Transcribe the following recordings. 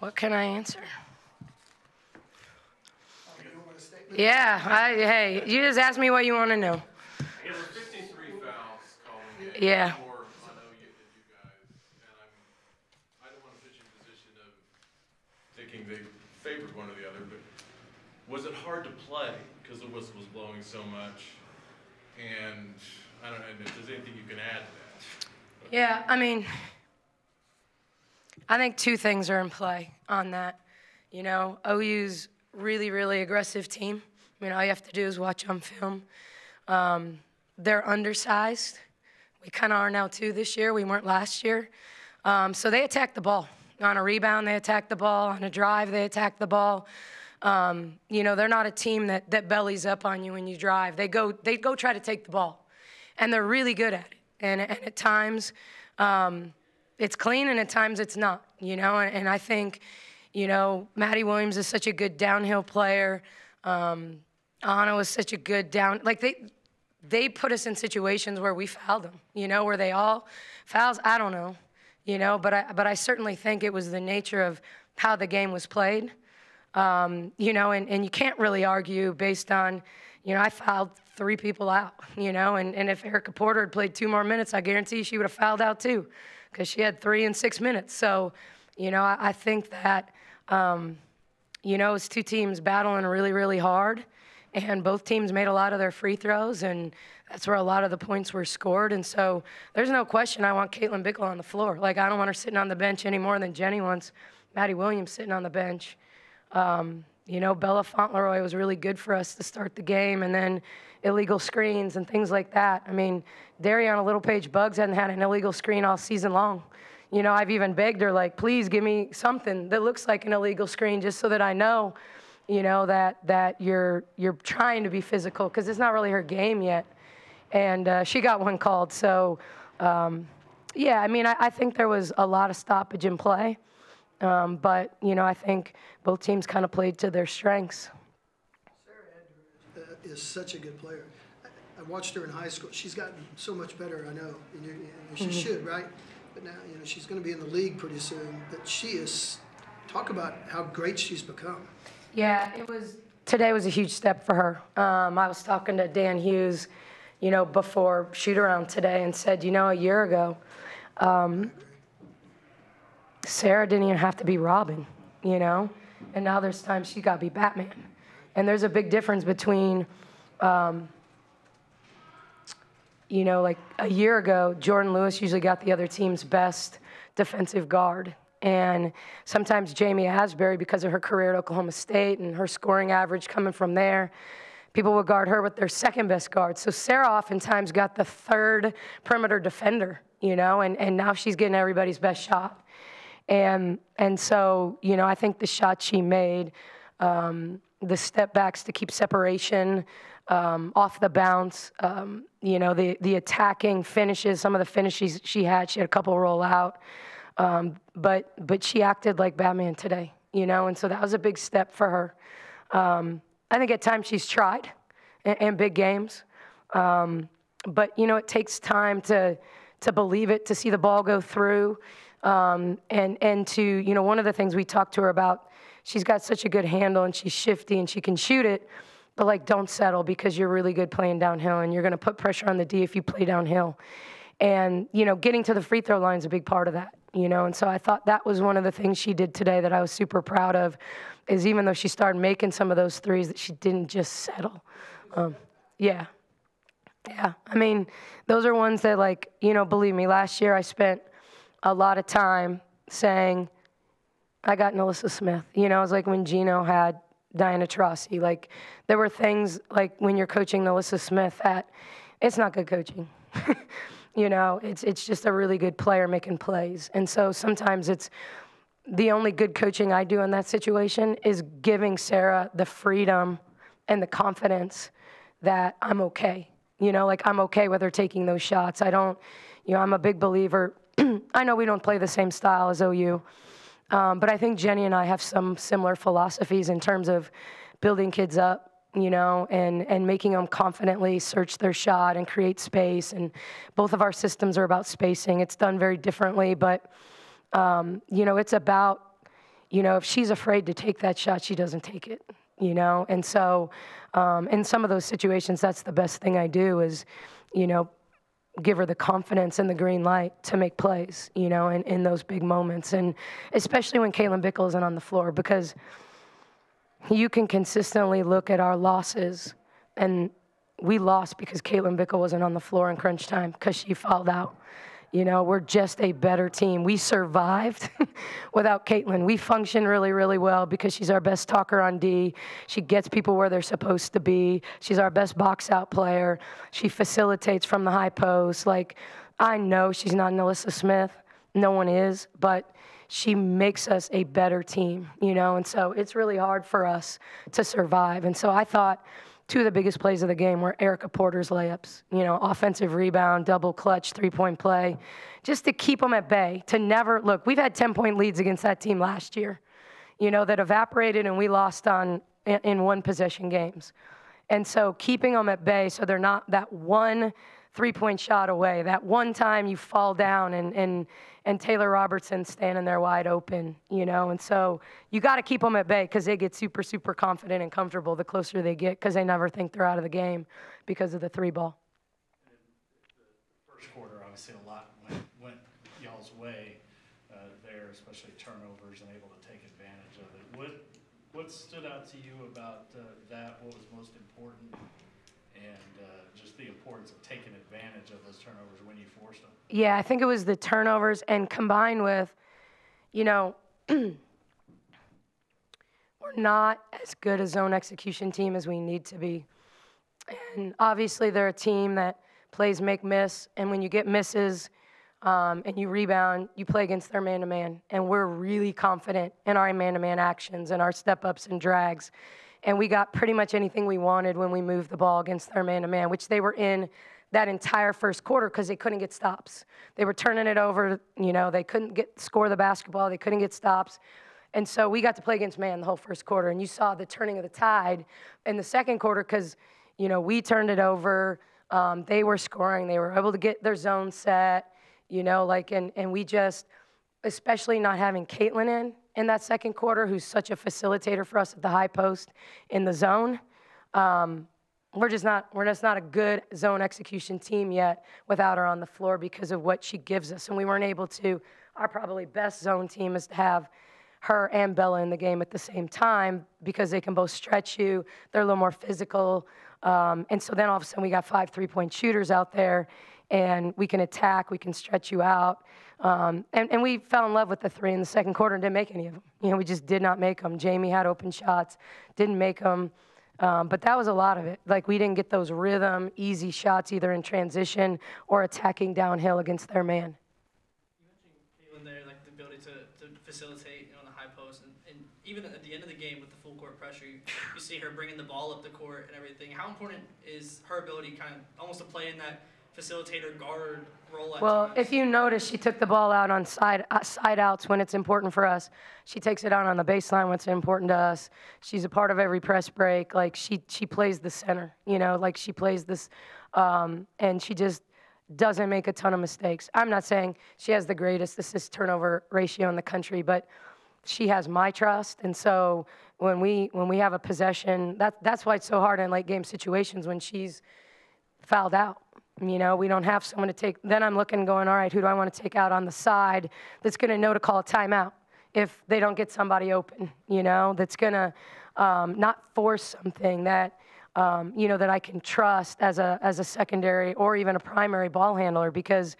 What can I answer? Yeah, hey, you just ask me what you want to know. There were 53 fouls, Collen. Yeah. More on you guys, and I don't want to put you in a position of thinking they favored one or the other, but was it hard to play because the whistle was blowing so much? And I don't know if there's anything you can add to that. Yeah, I mean, I think two things are in play on that. You know, OU's really, really aggressive team. I mean, all you have to do is watch on film. They're undersized. We kind of are now, too, this year. We weren't last year. So they attack the ball. On a rebound, they attack the ball. On a drive, they attack the ball. You know, they're not a team that bellies up on you when you drive. They go try to take the ball. And they're really good at it. And at times, it's clean, and at times it's not, you know. And I think, you know, Maddie Williams is such a good downhill player. Anna was such a good they put us in situations where we fouled them, you know, were they all fouls? I don't know, you know, but I certainly think it was the nature of how the game was played, you know, and you can't really argue based on, you know, I fouled 3 people out, you know, and if Erica Porter had played 2 more minutes, I guarantee she would have fouled out too, because she had 3 in 6 minutes. So, you know, I think that, you know, it's 2 teams battling really, really hard, and both teams made a lot of their free throws, and that's where a lot of the points were scored. And so there's no question I want Caitlin Bickle on the floor. Like, I don't want her sitting on the bench any more than Jenny wants Maddie Williams sitting on the bench. You know, Bella Fauntleroy was really good for us to start the game, and then illegal screens and things like that. I mean, Dariana Littlepage-Buggs hadn't had an illegal screen all season long. You know, I've even begged her, like, please give me something that looks like an illegal screen just so that I know, you know, that you're trying to be physical, because it's not really her game yet. And she got one called. So, yeah, I mean, I think there was a lot of stoppage in play. But, you know, I think both teams kind of played to their strengths. Sarah Edgar is such a good player. I watched her in high school. She's gotten so much better, I know. And she should, right? But now, you know, she's going to be in the league pretty soon. But she is, talk about how great she's become. Yeah, today was a huge step for her. I was talking to Dan Hughes, you know, before shoot-around today, and said, you know, a year ago, Sarah didn't even have to be Robin, you know? And now there's times she got to be Batman. And there's a big difference between, you know, like a year ago, Jordan Lewis usually got the other team's best defensive guard. And sometimes Jamie Asbury, because of her career at Oklahoma State and her scoring average coming from there, people would guard her with their second best guard. So Sarah oftentimes got the 3rd perimeter defender, you know, and now she's getting everybody's best shot. And so, you know, I think the shot she made, the step backs to keep separation, off the bounce, you know, the attacking finishes, some of the finishes she had a couple roll out. But she acted like Batman today, you know, and so that was a big step for her. I think at times she's tried in big games. But, you know, it takes time to believe it, to see the ball go through. And to, you know, one of the things we talked to her about, she's got such a good handle and she's shifty and she can shoot it, but, like, don't settle, because you're really good playing downhill and you're going to put pressure on the D if you play downhill. And, you know, getting to the free throw line is a big part of that, you know. And so I thought that was one of the things she did today that I was super proud of, is even though she started making some of those threes, that she didn't just settle. Yeah. Yeah. I mean, those are ones that, like, you know, believe me, last year I spent a lot of time saying, I got Nalissa Smith. You know, it was like when Gino had Diana Taurasi. Like, there were things, like, when you're coaching Nalissa Smith, that it's not good coaching. You know, it's just a really good player making plays. And so sometimes it's the only good coaching I do in that situation is giving Sarah the freedom and the confidence that I'm okay. You know, like, I'm okay with her taking those shots. I don't, you know, I'm a big believer. I know we don't play the same style as OU, but I think Jenny and I have some similar philosophies in terms of building kids up, you know, and making them confidently search their shot and create space. And both of our systems are about spacing. It's done very differently, but, you know, it's about, you know, if she's afraid to take that shot, she doesn't take it, you know? And so in some of those situations, that's the best thing I do is, you know, give her the confidence and the green light to make plays, you know, in those big moments. And especially when Caitlin Bickle isn't on the floor, because you can consistently look at our losses, and we lost because Caitlin Bickle wasn't on the floor in crunch time because she fouled out. You know, we're just a better team. We survived without Caitlin. We function really, really well because she's our best talker on D. She gets people where they're supposed to be. She's our best box-out player. She facilitates from the high post. Like, I know she's not an Alyssa Smith. No one is, but she makes us a better team, you know? And so it's really hard for us to survive. And so I thought two of the biggest plays of the game were Erica Porter's layups, you know, offensive rebound, double clutch, three-point play, just to keep them at bay, to never, look, we've had 10-point leads against that team last year, you know, that evaporated and we lost in one-possession games. And so keeping them at bay so they're not that one three-point shot away, that one time you fall down and Taylor Robertson's standing there wide open, you know. And so you got to keep them at bay because they get super, super confident and comfortable the closer they get because they never think they're out of the game because of the three ball. The first quarter, obviously, a lot went y'all's way there, especially turnovers and able to take advantage of it. What stood out to you about that? What was most important? And just the importance of taking advantage of those turnovers when you forced them. Yeah, I think it was the turnovers and combined with, you know, we're not as good a zone execution team as we need to be. And obviously they're a team that plays make-miss, and when you get misses and you rebound, you play against their man-to-man. And we're really confident in our man-to-man actions and our step-ups and drags. And we got pretty much anything we wanted when we moved the ball against their man-to-man, which they were in that entire first quarter because they couldn't get stops. They were turning it over, you know, they couldn't score the basketball, they couldn't get stops. And so we got to play against man the whole first quarter. And you saw the turning of the tide in the second quarter because, you know, we turned it over, they were scoring, they were able to get their zone set, you know, like, and we just, especially not having Caitlin in that second quarter, who's such a facilitator for us at the high post in the zone. We're just not a good zone execution team yet without her on the floor because of what she gives us. And we weren't able to, our probably best zone team is to have her and Bella in the game at the same time because they can both stretch you. They're a little more physical. And so then all of a sudden we got 5 3-point shooters out there, and we can attack, we can stretch you out. And we fell in love with the three in the second quarter and didn't make any of them. You know, we just did not make them. Jamie had open shots, didn't make them. But that was a lot of it. Like, we didn't get those rhythm, easy shots either in transition or attacking downhill against their man. You mentioned Caitlin there, like the ability to facilitate, you know, on the high post. And even at the end of the game with the full court pressure, you see her bringing the ball up the court and everything. How important is her ability kind of almost to play in that facilitator guard role? Well, if you notice, she took the ball out on side outs when it's important for us. She takes it out on the baseline when it's important to us. She's a part of every press break. Like, she plays the center, you know, like she plays this, and she just doesn't make a ton of mistakes. I'm not saying she has the greatest assist turnover ratio in the country, but she has my trust. And so when we have a possession, that's why it's so hard in late game situations when she's fouled out. You know, we don't have someone to take. Then I'm looking going, all right, who do I want to take out on the side that's going to know to call a timeout if they don't get somebody open, you know, that's going to not force something that, you know, that I can trust as a secondary or even a primary ball handler because,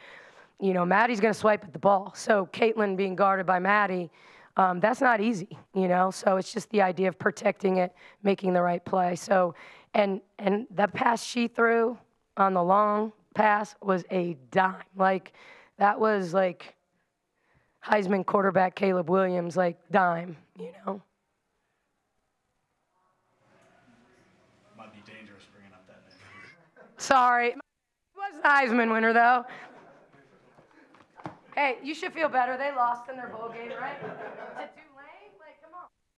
you know, Maddie's going to swipe at the ball. So Caitlin being guarded by Maddie, that's not easy, you know. So it's just the idea of protecting it, making the right play. So, and the pass she threw on the long pass was a dime. Like, that was like Heisman quarterback Caleb Williams, like, dime, you know. Might be dangerous bringing up that name. Sorry. He was the Heisman winner, though. Hey, you should feel better. They lost in their bowl game, right?